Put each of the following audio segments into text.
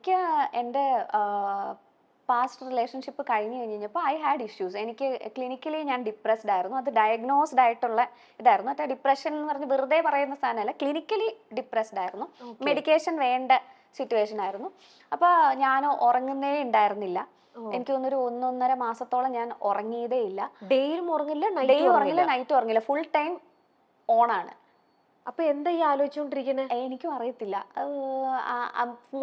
എനിക്ക് എൻ്റെ past relationship കഴിഞ്ഞ് കഴിഞ്ഞപ്പോൾ ഐ ഹാഡ് ഇഷ്യൂസ്. എനിക്ക് ക്ലിനിക്കലി ഞാൻ ഡിപ്രസ്ഡ് ആയിരുന്നു. അത് ഡയഗ്നോസ്ഡ് ആയിട്ടുള്ള ഇതായിരുന്നു. മറ്റേ ഡിപ്രഷൻ എന്ന് പറഞ്ഞ് വെറുതെ പറയുന്ന സാധനമല്ല, ക്ലിനിക്കലി ഡിപ്രസ്ഡ് ആയിരുന്നു. മെഡിക്കേഷൻ വേണ്ട സിറ്റുവേഷൻ ആയിരുന്നു. അപ്പോൾ ഞാൻ ഉറങ്ങുന്നേ ഉണ്ടായിരുന്നില്ല. എനിക്ക് തോന്നുന്നൊരു 1.5 മാസത്തോളം ഞാൻ ഉറങ്ങിയതേ ഇല്ല. ഡേയിലും ഉറങ്ങില്ല, ഡേയും ഉറങ്ങില്ല, നൈറ്റും ഉറങ്ങില്ല, ഫുൾ ടൈം ഓണാണ്. അപ്പൊ എന്താ ഈ ആലോചിച്ചോണ്ടിരിക്കണേ? എനിക്കും അറിയത്തില്ല.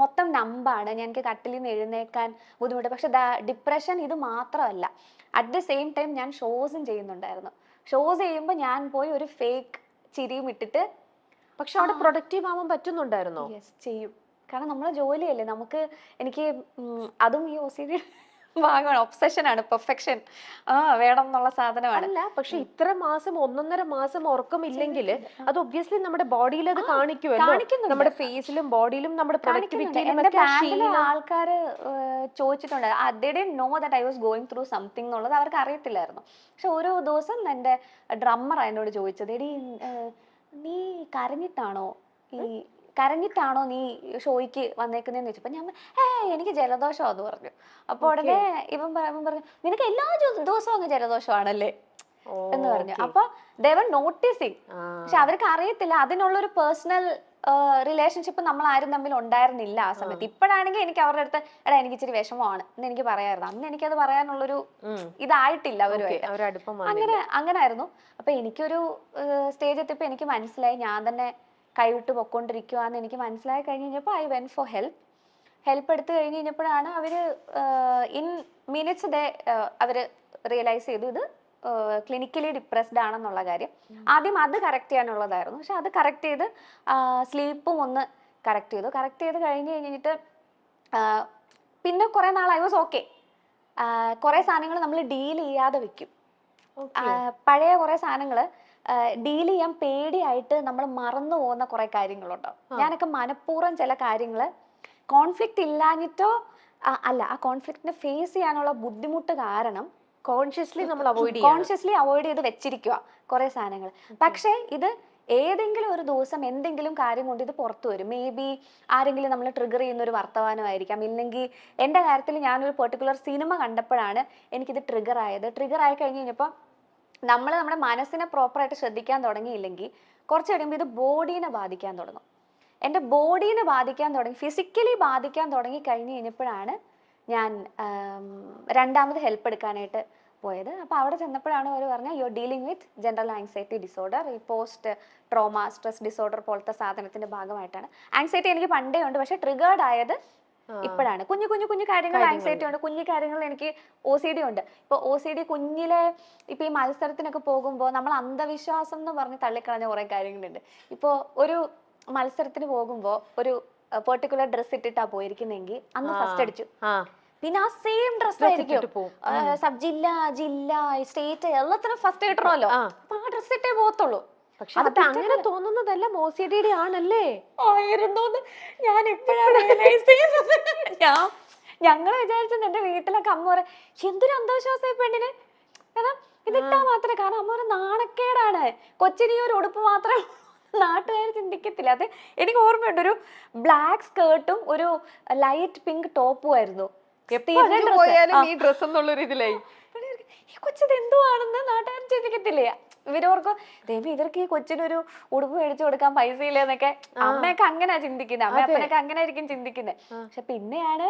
മൊത്തം നമ്പാണ്. എനിക്ക് കട്ടിലിൽ നിന്ന് എഴുന്നേക്കാൻ ബുദ്ധിമുട്ട്. പക്ഷെ ഡിപ്രഷൻ ഇത് മാത്രമല്ല. അറ്റ് ദ സെയിം ടൈം ഞാൻ ഷോസും ചെയ്യുന്നുണ്ടായിരുന്നു. ഷോസ് ചെയ്യുമ്പോൾ ഞാൻ പോയി ഒരു ഫേക്ക് ചിരിയും ഇട്ടിട്ട്. പക്ഷെ അവിടെ പ്രൊഡക്റ്റീവ് ആവാൻ പറ്റുന്നുണ്ടായിരുന്നോ? യെസ്, ചെയ്യും. കാരണം നമ്മളെ ജോലിയല്ലേ. എനിക്ക് അതും ഈ OCD ഭാഗമാണ്, ഒബ്സെഷനാണ്, പെർഫെക്ഷൻ വേണം എന്നുള്ള സാധനമാണ്. അല്ല, പക്ഷെ ഇത്ര മാസം 1.5 മാസം ഉറക്കമില്ലെങ്കിൽ അത് ഒബ്വിയസ്ലി നമ്മുടെ ബോഡിയിൽ അത് കാണിക്കുമല്ലോ. നമ്മുടെ ഫേസിലും ബോഡിയിലും നമ്മുടെ പ്രൊഡക്ടിവിറ്റിയിലും ആൾക്കാർ ചോദിച്ചിട്ടുണ്ട്. they didn't know that I was going through something എന്നുള്ളത് അവർക്ക് അറിയത്തില്ലായിരുന്നു. പക്ഷെ ഓരോ ദിവസം എൻ്റെ ഡ്രമ്മർ എന്നോട് ചോദിച്ചത്, എടി നീ കരഞ്ഞിട്ടാണോ നീ ഷോയ്ക്ക് വന്നേക്കുന്നതെന്ന് ചോദിച്ചപ്പോൾ ഞാൻ എനിക്ക് ജലദോഷം എന്ന് പറഞ്ഞു. അപ്പോൾ ഉടനെ ഇവൻ പറഞ്ഞു, നിനക്ക് എല്ലാ ദിവസവും അങ്ങ് ജലദോഷമാണല്ലേ എന്ന് പറഞ്ഞു. അപ്പൊ they were noticing. പക്ഷെ അവർക്ക് അറിയത്തില്ല അതിനുള്ളൊരു പേഴ്സണൽ റിലേഷൻഷിപ്പ് നമ്മൾ ആരും തമ്മിൽ ഉണ്ടായിരുന്നില്ല ആ സമയത്ത്. ഇപ്പോഴാണെങ്കിൽ എനിക്ക് അവരുടെ അടുത്ത് എനിക്ക് ഇച്ചിരി വിഷമമാണ് എന്ന് എനിക്ക് പറയായിരുന്നു. അന്ന് എനിക്കത് പറയാനുള്ളൊരു ഇതായിട്ടില്ല അവരുമായിട്ട്. അങ്ങനെ ആയിരുന്നു. അപ്പൊ എനിക്കൊരു സ്റ്റേജ് എത്തിയപ്പോൾ എനിക്ക് മനസ്സിലായി ഞാൻ തന്നെ കൈവിട്ട് പൊക്കോണ്ടിരിക്കുവാന്ന് എനിക്ക് മനസ്സിലായി കഴിഞ്ഞപ്പോൾ ഐ വെന്റ് ഫോർ ഹെൽപ്പ് എടുത്തു കഴിഞ്ഞ് കഴിഞ്ഞപ്പോഴാണ് അവര് ഇൻ മിനിറ്റ്സ് അവര് റിയലൈസ് ചെയ്തു ഇത് ക്ലിനിക്കലി ഡിപ്രസ്ഡ് ആണെന്നുള്ള കാര്യം. ആദ്യം അത് കറക്റ്റ് ചെയ്യാനുള്ളതായിരുന്നു. പക്ഷെ അത് കറക്റ്റ് ചെയ്ത് സ്ലീപ്പും ഒന്ന് കറക്റ്റ് ചെയ്ത് കഴിഞ്ഞിട്ട് പിന്നെ കുറെ നാൾ ഐ വാസ് ഓക്കെ. കുറെ സാധനങ്ങൾ നമ്മൾ ഡീൽ ചെയ്യാതെ വെക്കും. പഴയ കുറെ സാധനങ്ങൾ ഡീൽ ചെയ്യാൻ പേടിയായിട്ട് നമ്മൾ മറന്നു പോകുന്ന കുറെ കാര്യങ്ങളുണ്ടാവും. ഞാനൊക്കെ മനഃപൂർവ്വം ചില കാര്യങ്ങൾ കോൺഫ്ലിക്റ്റ് ഇല്ലാഞ്ഞിട്ടോ അല്ല, ആ കോൺഫ്ലിക്റ്റിനെ ഫേസ് ചെയ്യാനുള്ള ബുദ്ധിമുട്ട് കാരണം കോൺഷ്യസ്ലി അവോയ്ഡ് ചെയ്ത് വെച്ചിരിക്കുക കുറെ സാധനങ്ങൾ. പക്ഷെ ഇത് ഏതെങ്കിലും ഒരു ദിവസം എന്തെങ്കിലും കാര്യം കൊണ്ട് ഇത് പുറത്തു വരും. മേ ബി ആരെങ്കിലും നമ്മൾ ട്രിഗർ ചെയ്യുന്ന ഒരു വർത്തമാനമായിരിക്കാം. ഇല്ലെങ്കിൽ എൻ്റെ കാര്യത്തിൽ ഞാനൊരു പെർട്ടിക്കുലർ സിനിമ കണ്ടപ്പോഴാണ് എനിക്കിത് ട്രിഗർ ആയി കഴിഞ്ഞ് കഴിഞ്ഞപ്പോൾ നമ്മുടെ മനസ്സിനെ പ്രോപ്പറായിട്ട് ശ്രദ്ധിക്കാൻ തുടങ്ങിയില്ലെങ്കിൽ കുറച്ച് കഴിയുമ്പോൾ ഇത് ബോഡീനെ ബാധിക്കാൻ തുടങ്ങും. എൻ്റെ ബോഡീനെ ബാധിക്കാൻ തുടങ്ങി, ഫിസിക്കലി ബാധിക്കാൻ തുടങ്ങി കഴിഞ്ഞ് കഴിഞ്ഞപ്പോഴാണ് ഞാൻ രണ്ടാമത് ഹെൽപ്പ് എടുക്കാനായിട്ട് പോയത്. അപ്പോൾ അവിടെ ചെന്നപ്പോഴാണ് അവർ പറഞ്ഞത് you are dealing with general anxiety disorder, ഈ പോസ്റ്റ് ട്രോമ സ്ട്രെസ് ഡിസോർഡർ പോലത്തെ സാധനത്തിന്റെ ഭാഗമായിട്ടാണ്. ആങ്സൈറ്റി എനിക്ക് പണ്ടേ ഉണ്ട്, പക്ഷെ ട്രിഗേർഡ് ആയത് ഇപ്പോഴാണ്. കുഞ്ഞു കാര്യങ്ങൾ ആങ്സൈറ്റി ഉണ്ട്, കുഞ്ഞു കാര്യങ്ങൾ എനിക്ക് OCD ഉണ്ട്. ഇപ്പൊ OCD കുഞ്ഞിലെ ഇപ്പൊ ഈ മത്സരത്തിനൊക്കെ പോകുമ്പോൾ നമ്മൾ അന്ധവിശ്വാസം എന്ന് പറഞ്ഞ് തള്ളിക്കളഞ്ഞ കുറെ കാര്യങ്ങളുണ്ട്. ഇപ്പൊ ഒരു മത്സരത്തിന് പോകുമ്പോൾ ഒരു പെർട്ടിക്കുലർ ഡ്രസ് ഇട്ടിട്ടാ പോയിരിക്കുന്നെങ്കിൽ അന്ന് ഫസ്റ്റ് അടിച്ചു, പിന്നെ ആ സെയിം ഡ്രസ് ആയിരിക്കും സബ് ജില്ല സ്റ്റേറ്റ് എല്ലാത്തിനും ഫസ്റ്റ് കിട്ടണമല്ലോ. അപ്പൊ ആ ഡ്രസ് ഇട്ടേ പോകത്തുള്ളൂ. പക്ഷെ അത് അങ്ങനെ തോന്നുന്നതല്ല, OCD ആണല്ലേ ആയിരുന്നോന്ന് ഞാൻ ഇപ്പോഴാണ് റിയലൈസ് ചെയ്യുന്നത്. ഞങ്ങള് വിചാരിച്ചത് എന്റെ വീട്ടിലൊക്കെ അമ്മ പറയും എന്തൊരു അന്ധവിശ്വാസം ഈ പെണ്ണിന്, കാരണം ഇതിട്ടാ മാത്രമേ, കാരണം അമ്മ ഒരു നാണക്കേടാണ്, കൊച്ചിന് ഈ ഒരു ഉടുപ്പ് മാത്രം നാട്ടുകാർ ചിന്തിക്കത്തില്ല. അത് എനിക്ക് ഓർമ്മയുണ്ട്, ഒരു ബ്ലാക്ക് സ്കേർട്ടും ഒരു ലൈറ്റ് പിങ്ക് ടോപ്പും ആയിരുന്നു. ഈ കൊച്ചത് എന്തുവാണെന്ന് നാട്ടുകാർ ചിന്തിക്കത്തില്ലേ. ഇവരോർക്കും ദേവി ഇവർക്ക് ഈ കൊച്ചിനൊരു ഉടുപ്പ് മേടിച്ചു കൊടുക്കാൻ പൈസ ഇല്ലെന്നൊക്കെ അമ്മയൊക്കെ അങ്ങനെയാ ചിന്തിക്കുന്നത്, അമ്മയപ്പനൊക്കെ അങ്ങനെ ആയിരിക്കും ചിന്തിക്കുന്നത്. പക്ഷെ പിന്നെയാണ്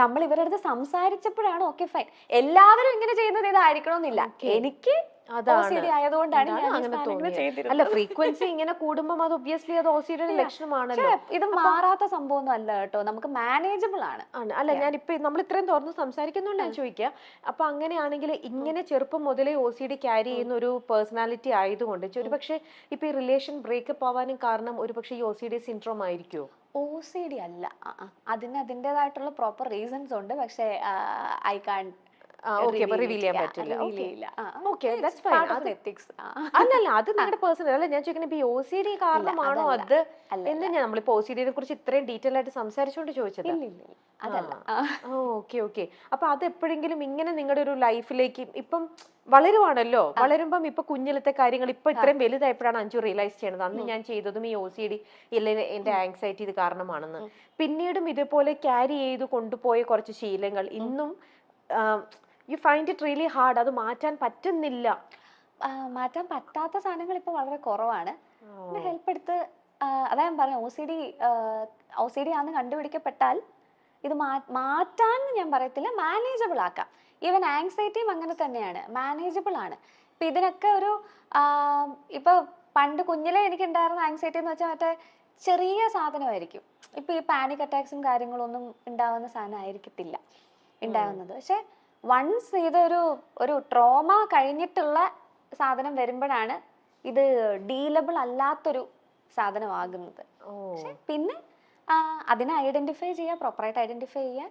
നമ്മൾ ഇവരുടെ അടുത്ത് സംസാരിച്ചപ്പോഴാണ് ഓക്കെ ഫൈൻ, എല്ലാവരും ഇങ്ങനെ ചെയ്യുന്നത് ഇതായിരിക്കണമെന്നില്ല, എനിക്ക് ആയതുകൊണ്ടാണ് അല്ല ഫ്രീക്വൻസി ഇങ്ങനെ കൂടുമ്പോൾ അത് ഒബ്വിയസ്ലി അത് OCDയുടെ ലക്ഷണമാണല്ലോ. ഇത് മാറാത്ത സംഭവമൊന്നും അല്ല കേട്ടോ, നമുക്ക് മാനേജബിൾ ആണ്. അല്ല ഞാനിപ്പോ നമ്മൾ ഇത്രയും തുറന്ന് സംസാരിക്കുന്നോണ്ട് ഞാൻ ചോദിക്കാം, അപ്പൊ അങ്ങനെയാണെങ്കിൽ ഇങ്ങനെ ചെറുപ്പം മുതലേ OCD ക്യാരി ചെയ്യുന്ന ഒരു പേഴ്സണാലിറ്റി ആയതുകൊണ്ട് ഒരുപക്ഷെ ഇപ്പൊ ഈ റിലേഷൻ ബ്രേക്കപ്പ് ആവാനും കാരണം ഒരുപക്ഷെ ഈ OCD സിൻഡ്രോം ആയിരിക്കുമോ? OCD അല്ല, അതിന് അതിൻ്റെതായിട്ടുള്ള പ്രോപ്പർ റീസൺസ് ഉണ്ട്. പക്ഷേ ഐ കാൺ ഓക്കെ, റിവീൽ ചെയ്യാൻ പറ്റില്ല. റിവീൽ ചെയ്യില്ല. Okay, that's fine. അത് എത്തിക്സ്. അല്ലല്ല, അത് നിങ്ങളുടെ പേഴ്സണൽ അല്ല. ഞാൻ ചോദിക്കുന്നത് ഇപ്പൊ OCD കാരണമാണോ അത് എന്ന്. ഞാൻ നമ്മളിപ്പോ OCD-നെ കുറിച്ച് ഇത്രയും ഡീറ്റെയിൽ ആയിട്ട് സംസാരിച്ചുകൊണ്ട് ചോദിച്ചത്. ഇല്ല അതല്ല. Okay okay. അപ്പൊ അത് എപ്പോഴെങ്കിലും ഇങ്ങനെ നിങ്ങളുടെ ഒരു ലൈഫിലേക്ക് ഇപ്പം വളരുവാണല്ലോ, വളരുമ്പം ഇപ്പൊ കുഞ്ഞിലത്തെ കാര്യങ്ങൾ ഇപ്പൊ ഇത്രയും വലുതായപ്പോഴാണ് അഞ്ജു റിയലൈസ് ചെയ്യണത് അന്ന് ഞാൻ ചെയ്തതും ഈ OCD ഇല്ലെങ്കിൽ എന്റെ ആങ്സൈറ്റി ഇത് കാരണമാണെന്ന്. പിന്നീടും ഇതുപോലെ ക്യാരി ചെയ്ത് കൊണ്ടുപോയ കുറച്ച് ശീലങ്ങൾ ഇന്നും you find it really hard, അത് മാറ്റാൻ പറ്റുന്നില്ല. മാറ്റാൻ പറ്റാത്ത സാധനങ്ങൾ ഇപ്പൊ വളരെ കുറവാണ്. ഹെൽപ്പ് എടുത്ത് അതാ ഞാൻ പറഞ്ഞു, OCD ആണെന്ന് കണ്ടുപിടിക്കപ്പെട്ടാൽ ഇത് മാറ്റാൻ ഞാൻ പറയത്തില്ല, മാനേജബിൾ ആക്കാം. ഈവൻ ആങ്സൈറ്റിയും അങ്ങനെ തന്നെയാണ്, മാനേജബിൾ ആണ്. ഇപ്പൊ ഇതിനൊക്കെ ഒരു ഇപ്പൊ പണ്ട് കുഞ്ഞിലെ എനിക്ക് ഉണ്ടായിരുന്ന ആങ്സൈറ്റി എന്ന് വെച്ചാൽ മറ്റേ ചെറിയ സാധനമായിരിക്കും. ഇപ്പൊ ഈ പാനിക് അറ്റാക്സും കാര്യങ്ങളൊന്നും ഉണ്ടാവുന്ന സാധനം ആയിരിക്കത്തില്ല ഉണ്ടാവുന്നത്. പക്ഷെ വൺസ് ഇതൊരു ട്രോമ കഴിഞ്ഞിട്ടുള്ള സാധനം വരുമ്പോഴാണ് ഇത് ഡീലബിൾ അല്ലാത്തൊരു സാധനമാകുന്നത്. പക്ഷെ പിന്നെ അതിനെ ഐഡന്റിഫൈ ചെയ്യുക, പ്രോപ്പറായിട്ട് ഐഡന്റിഫൈ ചെയ്യാൻ,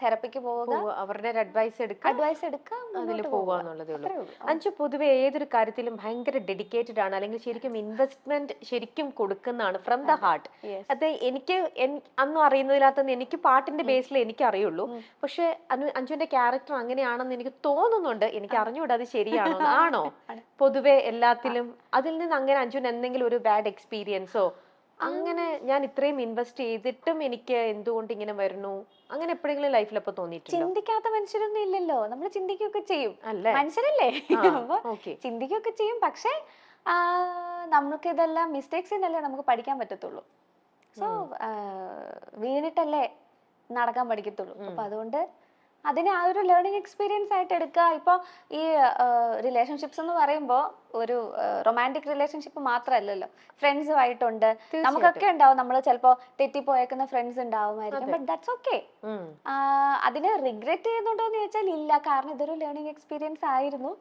തെറപ്പിക്ക് പോവുക, അവരുടെ അഡ്വൈസ് എടുക്കുക, അതിൽ പോവാന്നുള്ളതേ ഉള്ളൂ. അഞ്ജു പൊതുവെ ഏതൊരു കാര്യത്തിലും ഭയങ്കര ഡെഡിക്കേറ്റഡ് ആണ്, അല്ലെങ്കിൽ ശരിക്കും ഇൻവെസ്റ്റ്മെന്റ് ശരിക്കും കൊടുക്കുന്നതാണ് ഫ്രം ദ ഹാർട്ട്. അത് എനിക്ക് അന്നും അറിയുന്നതിനകത്ത് എനിക്ക് പാട്ടിന്റെ ബേസിൽ എനിക്ക് അറിയുള്ളൂ. പക്ഷെ അഞ്ജുവിന്റെ ക്യാരക്ടർ അങ്ങനെയാണെന്ന് എനിക്ക് തോന്നുന്നുണ്ട്. എനിക്ക് അറിഞ്ഞുകൂടാ അത് ശരിയാണോ. ആണോ പൊതുവെ എല്ലാത്തിലും അതിൽ നിന്ന് അങ്ങനെ അഞ്ജുവിന് എന്തെങ്കിലും ഒരു ബാഡ് എക്സ്പീരിയൻസോ, അങ്ങനെ ഞാൻ ഇത്രയും ഇൻവെസ്റ്റ് ചെയ്തിട്ടും എനിക്ക് എന്തുകൊണ്ട് ഇങ്ങനെ വരുന്നു, അങ്ങനെ എപ്പോഴെങ്കിലും ലൈഫിൽ അപ്പൊ തോന്നിയിട്ടുണ്ട്? ചിന്തിക്കാത്ത മനുഷ്യരൊന്നും ഇല്ലല്ലോ, നമ്മൾ ചിന്തിക്കുകയൊക്കെ ചെയ്യും, മനുഷ്യരല്ലേ, അപ്പൊ ചിന്തിക്കുകയൊക്കെ ചെയ്യും. പക്ഷെ നമുക്ക് ഇതെല്ലാം മിസ്റ്റേക്സ് എന്നല്ലേ നമുക്ക് പഠിക്കാൻ പറ്റത്തുള്ളൂ. സോ വീണിട്ടല്ലേ നടക്കാൻ പഠിക്കത്തുള്ളൂ. അപ്പൊ അതുകൊണ്ട് അതിനെ ആ ഒരു ലേണിംഗ് എക്സ്പീരിയൻസ് ആയിട്ട് എടുക്കുക. ഇപ്പോൾ ഈ റിലേഷൻഷിപ്സ് എന്ന് പറയുമ്പോൾ ഒരു റൊമാൻറ്റിക് റിലേഷൻഷിപ്പ് മാത്രമല്ലല്ലോ, ഫ്രണ്ട്സുമായിട്ടുണ്ട്, നമുക്കൊക്കെ ഉണ്ടാവും. നമ്മൾ ചിലപ്പോൾ തെറ്റിപ്പോയേക്കുന്ന ഫ്രണ്ട്സ് ഉണ്ടാവുമായിരിക്കും. But that's okay. അതിനെ റിഗ്രറ്റ് ചെയ്യുന്നുണ്ടോ എന്ന് ചോദിച്ചാൽ ഇല്ല, കാരണം ഇതൊരു ലേണിംഗ് എക്സ്പീരിയൻസ് ആയിരുന്നു.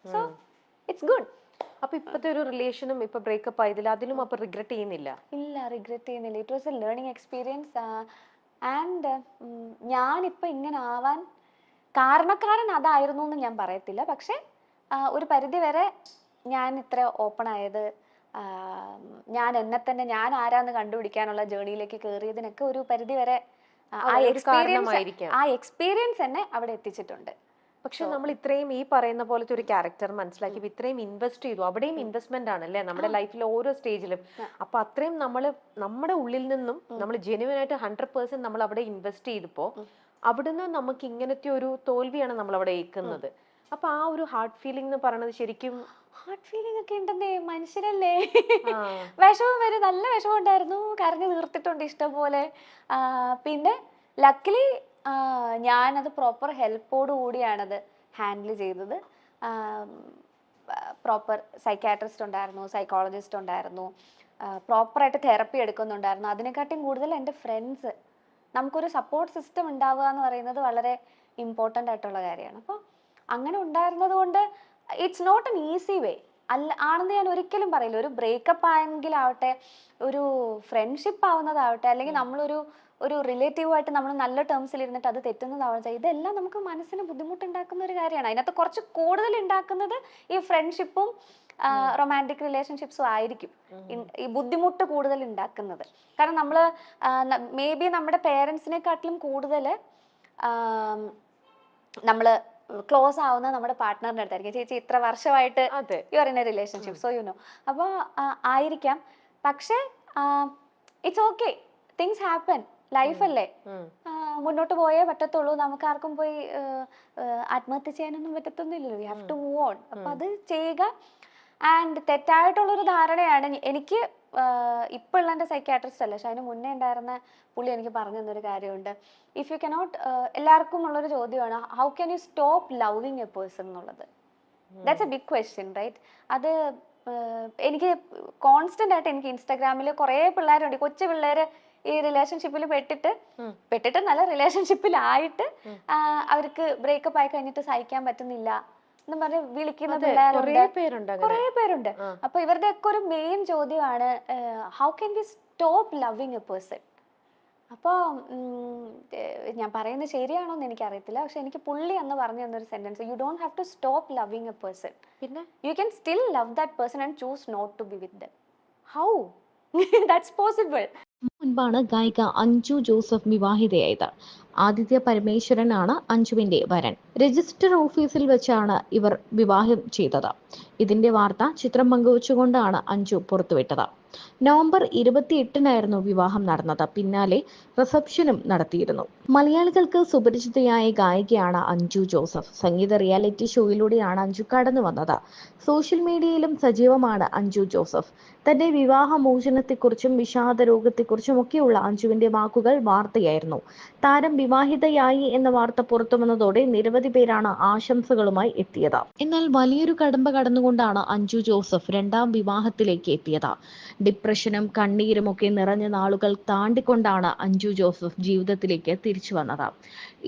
So it's good. അപ്പൊ ഇപ്പത്തെ ഒരു റിലേഷനും ഇപ്പൊ ബ്രേക്കപ്പ് ആയതിൽ അതിലും അപ്പൊ റിഗ്രറ്റ് ചെയ്യുന്നില്ല? ഇല്ല, റിഗ്രറ്റ് ചെയ്യുന്നില്ല. It was A learning experience. And ഞാനിപ്പോൾ ഇങ്ങനെ ആവാൻ കാരണക്കാരൻ അതായിരുന്നു എന്ന് ഞാൻ പറയത്തില്ല. പക്ഷെ ഒരു പരിധി വരെ ഞാൻ ഇത്ര ഓപ്പൺ ആയത്, ഞാൻ എന്നെ തന്നെ ഞാൻ ആരാന്ന് കണ്ടുപിടിക്കാനുള്ള ജേർണിയിലേക്ക് കയറിയതിനൊക്കെ ഒരു പരിധി വരെ ആ എക്സ്പീരിയൻസ് എന്നെ അവിടെ എത്തിച്ചിട്ടുണ്ട്. പക്ഷെ നമ്മൾ ഇത്രയും ഈ പറയുന്ന പോലത്തെ ഒരു ക്യാരക്ടർ മനസ്സിലാക്കി ഇത്രയും ഇൻവെസ്റ്റ് ചെയ്തു, അവിടെയും ഇൻവെസ്റ്റ്മെന്റ് ആണല്ലേ നമ്മുടെ ലൈഫിലെ ഓരോ സ്റ്റേജിലും. അപ്പൊ അത്രയും നമ്മുടെ ഉള്ളിൽ നിന്നും നമ്മൾ ജെന്യുവൻ ആയിട്ട് 100% നമ്മൾ അവിടെ ഇൻവെസ്റ്റ് ചെയ്തപ്പോ അവിടുന്ന് നമുക്ക് ഇങ്ങനത്തെ ഒരു തോൽവിയാണ് നമ്മൾ അവിടെ ഏൽക്കുന്നത്. അപ്പൊ ആ ഒരു ഹാർട്ട് ഫീലിംഗ് എന്ന് പറയുന്നത് ശരിക്കും ഹാർട്ട് ഫീലിംഗ് ഒക്കെ ഉണ്ടെന്നേ, മനുഷ്യരല്ലേ. വിഷമം വരും, നല്ല വിഷമം ഉണ്ടായിരുന്നു, കരഞ്ഞു തീർത്തിട്ടുണ്ട് ഇഷ്ടം പോലെ. പിന്നെ ലക്കിലി ഞാനത് പ്രോപ്പർ ഹെൽപ്പോട് കൂടിയാണത് ഹാൻഡിൽ ചെയ്തത്. പ്രോപ്പർ സൈക്കാട്രിസ്റ്റ് ഉണ്ടായിരുന്നു, സൈക്കോളജിസ്റ്റ് ഉണ്ടായിരുന്നു, പ്രോപ്പറായിട്ട് തെറപ്പി എടുക്കുന്നുണ്ടായിരുന്നു. അതിനെക്കാട്ടിയും കൂടുതൽ എൻ്റെ ഫ്രണ്ട്സ്, നമുക്കൊരു സപ്പോർട്ട് സിസ്റ്റം ഉണ്ടാവുക എന്ന് പറയുന്നത് വളരെ ഇമ്പോർട്ടൻ്റ് ആയിട്ടുള്ള കാര്യമാണ്. അപ്പോൾ അങ്ങനെ ഉണ്ടായിരുന്നത് കൊണ്ട് it's not an easy way ആണെന്ന് ഞാൻ ഒരിക്കലും പറയില്ല. ഒരു ബ്രേക്കപ്പ് ആയെങ്കിലാവട്ടെ, ഒരു ഫ്രണ്ട്ഷിപ്പ് ആവുന്നതാവട്ടെ, അല്ലെങ്കിൽ ഒരു റിലേറ്റീവായിട്ട് നമ്മൾ നല്ല ടേംസിൽ ഇരുന്നിട്ട് അത് തെറ്റുന്നതാവട്ടെ, ഇതെല്ലാം നമുക്ക് മനസ്സിന് ബുദ്ധിമുട്ടുണ്ടാക്കുന്ന ഒരു കാര്യമാണ്. അതിനകത്ത് കുറച്ച് കൂടുതൽ ഉണ്ടാക്കുന്നത് ഈ ഫ്രണ്ട്ഷിപ്പും റൊമാൻറ്റിക് റിലേഷൻഷിപ്സും ആയിരിക്കും ഈ ബുദ്ധിമുട്ട് കൂടുതൽ ഉണ്ടാക്കുന്നത്. കാരണം നമ്മൾ മേ ബി നമ്മുടെ പേരൻസിനെക്കാട്ടിലും കൂടുതൽ നമ്മൾ ക്ലോസ് ആവുന്ന നമ്മുടെ പാർട്ട്ണറിൻ്റെ അടുത്തായിരിക്കും. ചേച്ചി ഇത്ര വർഷമായിട്ട് you are in a relationship, so you know. അപ്പോൾ ആയിരിക്കാം. പക്ഷേ ഇറ്റ്സ് ഓക്കെ, തിങ്സ് ഹാപ്പൻ, ലൈഫല്ലേ, മുന്നോട്ട് പോയേ പറ്റത്തുള്ളൂ. നമുക്ക് ആർക്കും പോയി ആത്മഹത്യ ചെയ്യാനൊന്നും പറ്റത്തൊന്നുമില്ലല്ലോ. We have to move on. അപ്പം അത് ചെയ്യുക. ആൻഡ് തെറ്റായിട്ടുള്ളൊരു ധാരണയാണ് എനിക്ക് ഇപ്പോൾ ഉള്ള എൻ്റെ സൈക്യാട്രിസ്റ്റ് അല്ല, പക്ഷെ അതിന് മുന്നേ ഉണ്ടായിരുന്ന പുള്ളി എനിക്ക് പറഞ്ഞു തന്നൊരു കാര്യമുണ്ട്. ഇഫ് യു കനോട്ട്, എല്ലാവർക്കും ഉള്ളൊരു ചോദ്യമാണ്, how can you stop loving a person എന്നുള്ളത്. That's a big question, right? അത് എനിക്ക് കോൺസ്റ്റന്റ് ആയിട്ട് എനിക്ക് ഇൻസ്റ്റാഗ്രാമിൽ കുറേ പിള്ളേരുണ്ട്, കൊച്ചു പിള്ളേർ ഈ റിലേഷൻഷിപ്പിൽ പെട്ടിട്ട് നല്ല റിലേഷൻഷിപ്പിലായിട്ട് അവർക്ക് ബ്രേക്കപ്പ് ആയി കഴിഞ്ഞിട്ട് സഹിക്കാൻ പറ്റുന്നില്ല എന്ന് പറഞ്ഞ് വിളിക്കുന്ന പിള്ളേരുണ്ട്, കുറേ പേരുണ്ട്. അപ്പൊ ഇവരുടെ ഒക്കെ ഒരു മെയിൻ ചോദ്യമാണ്, how can we stop loving a person? അപ്പോൾ ഞാൻ പറയുന്നത് ശരിയാണോ എന്ന് എനിക്കറിയത്തില്ല. പക്ഷെ എനിക്ക് പുള്ളി അന്ന് പറഞ്ഞു തന്നൊരു sentence, you don't have to stop loving a person, പിന്നെ you can still love that person and choose not to be with them. How? That's possible. മുൻപാണ് ഗായിക അഞ്ജു ജോസഫ് വിവാഹിതയായത്. ആദിത്യ പരമേശ്വരനാണ് അഞ്ജുവിന്റെ വരൻ. രജിസ്റ്റർ ഓഫീസിൽ വെച്ചാണ് ഇവർ വിവാഹം ചെയ്തത്. ഇതിന്റെ വാർത്ത ചിത്രം പങ്കുവച്ചുകൊണ്ടാണ് അഞ്ജു പുറത്തുവിട്ടത്. നവംബർ 28-നായിരുന്നു വിവാഹം നടന്നത്. പിന്നാലെ റിസപ്ഷനും നടത്തിയിരുന്നു. മലയാളികൾക്ക് സുപരിചിതയായ ഗായികയാണ് അഞ്ജു ജോസഫ്. സംഗീത റിയാലിറ്റി ഷോയിലൂടെയാണ് അഞ്ജു കടന്നു വന്നത്. സോഷ്യൽ മീഡിയയിലും സജീവമാണ് അഞ്ജു ജോസഫ്. തന്റെ വിവാഹമോചനത്തെക്കുറിച്ചും വിഷാദ രോഗത്തെക്കുറിച്ചും ഒക്കെയുള്ള അഞ്ജുവിന്റെ വാക്കുകൾ വാർത്തയായിരുന്നു. താരം വിവാഹിതയായി എന്ന വാർത്ത പുറത്തുവന്നതോടെ നിരവധി പേരാണ് ആശംസകളുമായി എത്തിയത്. എന്നാൽ വലിയൊരു കടമ്പ കടന്നുകൊണ്ടാണ് അഞ്ജു ജോസഫ് രണ്ടാം വിവാഹത്തിലേക്ക് എത്തിയത്. ഡിപ്രഷനും കണ്ണീരും ഒക്കെ നിറഞ്ഞ നാളുകൾ താണ്ടിക്കൊണ്ടാണ് അഞ്ജു ജോസഫ് ജീവിതത്തിലേക്ക് തിരിച്ചു വന്നത്.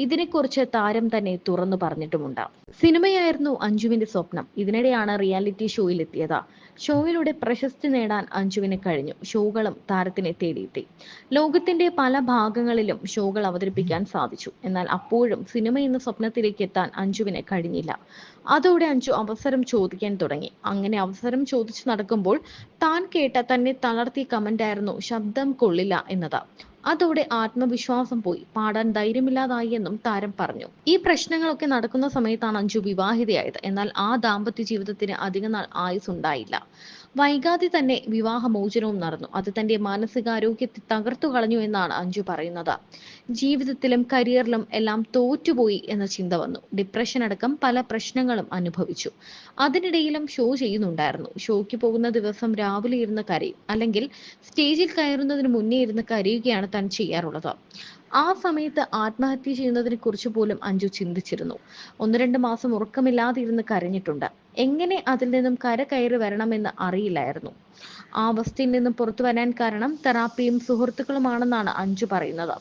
ഇതിനെക്കുറിച്ച് താരം തന്നെ തുറന്നു പറഞ്ഞിട്ടുമുണ്ട്. സിനിമയായിരുന്നു അഞ്ജുവിന്റെ സ്വപ്നം. ഇതിനിടെയാണ് റിയാലിറ്റി ഷോയിൽ എത്തിയത്. ഷോയിലൂടെ പ്രശസ്തി നേടാൻ അഞ്ജുവിന് കഴിഞ്ഞു. ഷോകളും താരത്തിനെ തേടിയെത്തി. ലോകത്തിന്റെ പല ഭാഗങ്ങളിലും ഷോകൾ അവതരിപ്പിക്കാൻ സാധിച്ചു. എന്നാൽ അപ്പോഴും സിനിമ എന്ന സ്വപ്നത്തിലേക്ക് എത്താൻ അഞ്ജുവിന് കഴിഞ്ഞില്ല. അതോടെ അഞ്ജു അവസരം ചോദിക്കാൻ തുടങ്ങി. അങ്ങനെ അവസരം ചോദിച്ചു നടക്കുമ്പോൾ താൻ കേട്ട തന്നെ തളർത്തിയ കമന്റായിരുന്നു ശബ്ദം കൊള്ളില്ല എന്നത്. അതോടെ ആത്മവിശ്വാസം പോയി, പാടാൻ ധൈര്യമില്ലാതായി എന്നും താരം പറഞ്ഞു. ഈ പ്രശ്നങ്ങളൊക്കെ നടക്കുന്ന സമയത്താണ് അഞ്ജു വിവാഹിതയായത്. എന്നാൽ ആ ദാമ്പത്യ ജീവിതത്തിന് അധികനാൾ ആയുസ്സുണ്ടായില്ല. വൈകാതെ തന്നെ വിവാഹമോചനവും നടന്നു. അത് തന്റെ മാനസികാരോഗ്യത്തെ തകർത്തു കളഞ്ഞു എന്നാണ് അഞ്ജു പറയുന്നത്. ജീവിതത്തിലും കരിയറിലും എല്ലാം തോറ്റുപോയി എന്ന ചിന്ത വന്നു. ഡിപ്രഷൻ അടക്കം പല പ്രശ്നങ്ങളും അനുഭവിച്ചു. അതിനിടയിലും ഷോ ചെയ്യുന്നുണ്ടായിരുന്നു. ഷോയ്ക്ക് പോകുന്ന ദിവസം രാവിലെ ഇരുന്ന് കരയും, അല്ലെങ്കിൽ സ്റ്റേജിൽ കയറുന്നതിന് മുന്നേ ഇരുന്ന് കരയുകയാണ് താൻ ചെയ്യാറുള്ളത്. ആ സമയത്ത് ആത്മഹത്യ ചെയ്യുന്നതിനെ കുറിച്ച് പോലും അഞ്ജു ചിന്തിച്ചിരുന്നു. 1-2 മാസം ഉറക്കമില്ലാതെ ഇരുന്ന് കരഞ്ഞിട്ടുണ്ട്. എങ്ങനെ അതിൽ നിന്നും കയറി വരണമെന്ന് അറിയില്ലായിരുന്നു. ആ അവസ്ഥയിൽ നിന്നും പുറത്തു വരാൻ കാരണം തെറാപ്പിയും സുഹൃത്തുക്കളുമാണെന്നാണ് അഞ്ജു പറയുന്നത്.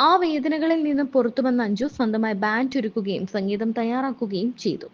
ആ വേദനകളിൽ നിന്നും പുറത്തു വന്ന അഞ്ജു സ്വന്തമായി ബാൻഡ് ഒരുക്കുകയും സംഗീതം തയ്യാറാക്കുകയും ചെയ്തു.